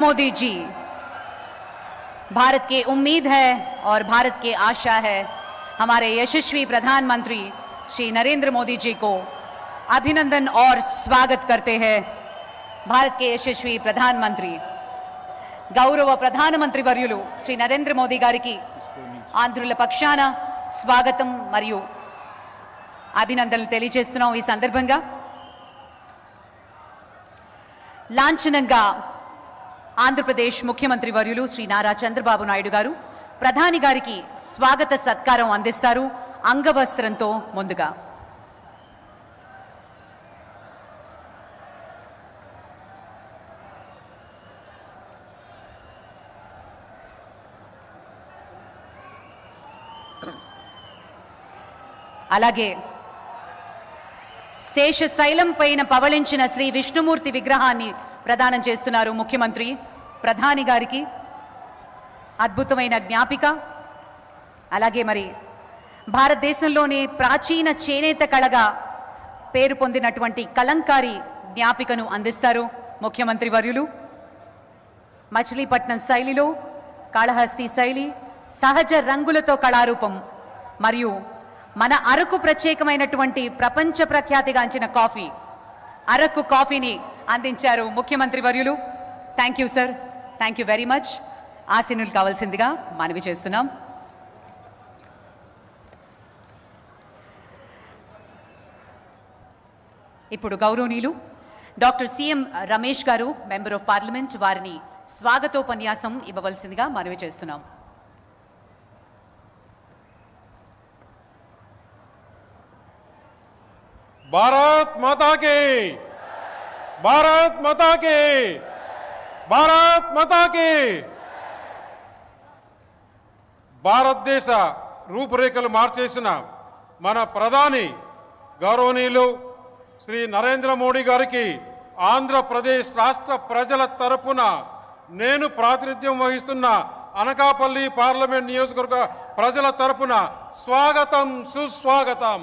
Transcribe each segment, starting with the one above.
मोदी जी भारत की उम्मीद है और भारत की आशा है। हमारे यशस्वी प्रधानमंत्री श्री नरेंद्र मोदी जी को अभिनंदन और स्वागत करते हैं। भारत के यशस्वी प्रधानमंत्री गौरव प्रधानमंत्री वर्युलु श्री नरेंद्र मोदी गारिकी आंध्रुల పక్షాన స్వాగతం మరియు అభినందనలు తెలియజేస్తున్నాం। ఈ సందర్భంగా లాంఛనంగా ఆంధ్రప్రదేశ్ ముఖ్యమంత్రి వర్యులు శ్రీ నారా చంద్రబాబు నాయుడు గారు ప్రధాని గారికి స్వాగత సత్కారం అందిస్తారు అంగవస్త్రంతో। ముందుగా అలాగే శేషశైలం పైన పవళించిన శ్రీ విష్ణుమూర్తి విగ్రహాన్ని ప్రదానం చేస్తున్నారు ముఖ్యమంత్రి ప్రధాని గారికి। అద్భుతమైన జ్ఞాపిక, అలాగే మరి భారతదేశంలోనే ప్రాచీన చేనేత కళగా పేరు పొందినటువంటి కలంకారీ జ్ఞాపికను అందిస్తారు ముఖ్యమంత్రి వర్యులు। మచిలీపట్నం శైలిలో కాళహస్తి శైలి, సహజ రంగులతో కళారూపం మరియు మన అరకు ప్రత్యేకమైనటువంటి ప్రపంచ ప్రఖ్యాతిగాంచిన కాఫీ అరకు కాఫీని అందించారు ముఖ్యమంత్రి వర్యులు। Thank you sir, thank you very much. ఆశీనులు కావాల్సిందిగా మనవి చేస్తున్నాం। ఇప్పుడు గౌరవనీయులు డాక్టర్ సిఎం రమేష్ గారు మెంబర్ ఆఫ్ పార్లమెంట్ వారిని స్వాగతోపన్యాసం ఇవ్వవలసిందిగా మనవి చేస్తున్నాం। भारत माता की, भारत माता की, भारत माता की। భారతదేశ రూపురేఖలు మార్చేసిన మన ప్రధాని గౌరవనీయులు శ్రీ నరేంద్ర మోడీ గారికి ఆంధ్రప్రదేశ్ రాష్ట్ర ప్రజల తరపున నేను ప్రాతినిధ్యం వహిస్తున్న అనకాపల్లి పార్లమెంట్ నియోజకవర్గ ప్రజల తరపున స్వాగతం సుస్వాగతం।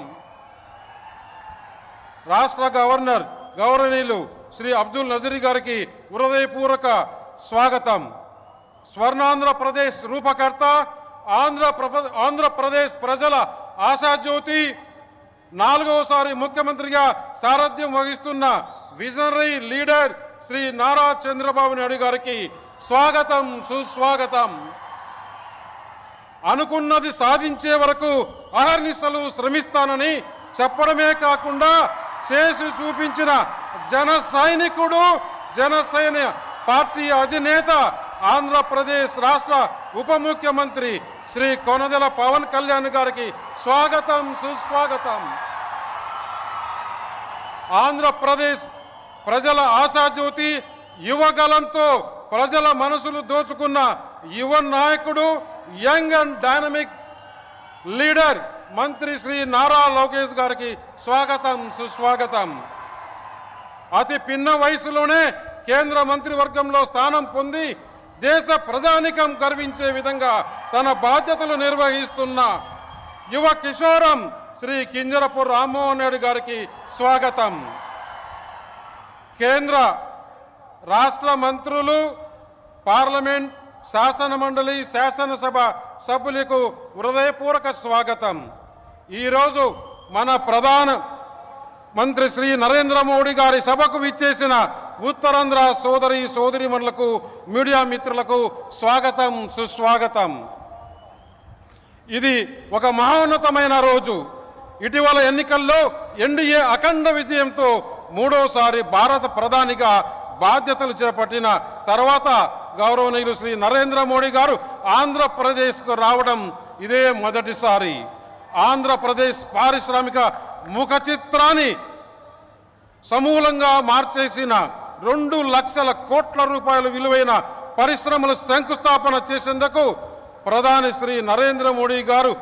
రాష్ట్ర గవర్నర్ గౌరవనీయులు శ్రీ అబ్దుల్ నజీర్ గారికి హృదయపూర్వక స్వాగతం। స్వర్ణాంధ్రప్రదేశ్ రూపకర్త ఆంధ్రప్రదేశ్ ప్రజల ఆశాజ్యోతి, నాలుగవసారి ముఖ్యమంత్రిగా సారథ్యం వహిస్తున్న విజనరీ లీడర్ శ్రీ నారా చంద్రబాబు నాయుడు గారికి స్వాగతం సుస్వాగతం। అనుకున్నది సాధించే వరకు అహర్నిశలు శ్రమిస్తానని చెప్పడమే కాకుండా చేసి చూపించిన జన సైనికుడు, జనసేన పార్టీ అధినేత, ఆంధ్రప్రదేశ్ రాష్ట్ర ఉప ముఖ్యమంత్రి శ్రీ కొనదెల పవన్ కళ్యాణ్ గారికి స్వాగతం సుస్వాగతం। ఆంధ్రప్రదేశ్ ప్రజల ఆశాజ్యోతి, యువగలంతో ప్రజల మనసులు దోచుకున్న యువ నాయకుడు, యంగ్ అండ్ డైనమిక్ లీడర్ మంత్రి శ్రీ నారా లోకేష్ గారికి స్వాగతం సుస్వాగతం। అతి పిన్న వయసులోనే కేంద్ర మంత్రివర్గంలో స్థానం పొంది దేశ ప్రజానికం గర్వించే విధంగా తన బాధ్యతలు నిర్వహిస్తున్న యువ కిషోరం శ్రీ కింజరపు రామ్మోహన్ రెడ్డి గారికి స్వాగతం। కేంద్ర రాష్ట్ర మంత్రులు, పార్లమెంట్, శాసన మండలి, శాసనసభ సభ్యులకు హృదయపూర్వక స్వాగతం। ఈరోజు మన ప్రధాన మంత్రి శ్రీ నరేంద్ర మోడీ గారి సభకు విచ్చేసిన ఉత్తరాంధ్ర సోదరీమణులకు, మీడియా మిత్రులకు స్వాగతం సుస్వాగతం। ఇది ఒక మహోన్నతమైన రోజు। ఇటీవల ఎన్నికల్లో ఎన్డీఏ అఖండ విజయంతో మూడోసారి భారత ప్రధానిగా బాధ్యతలు చేపట్టిన తర్వాత గౌరవనీయులు శ్రీ నరేంద్ర మోడీ గారు ఆంధ్రప్రదేశ్కు రావడం ఇదే మొదటిసారి। ఆంధ్రప్రదేశ్ పారిశ్రామిక ముఖ చిత్రాన్ని సమూలంగా మార్చేసిన 2 లక్షల కోట్ల రూపాయల విలువైన పరిశ్రమలు శంకుస్థాపన చేసేందుకు ప్రధాని శ్రీ నరేంద్ర మోడీ గారు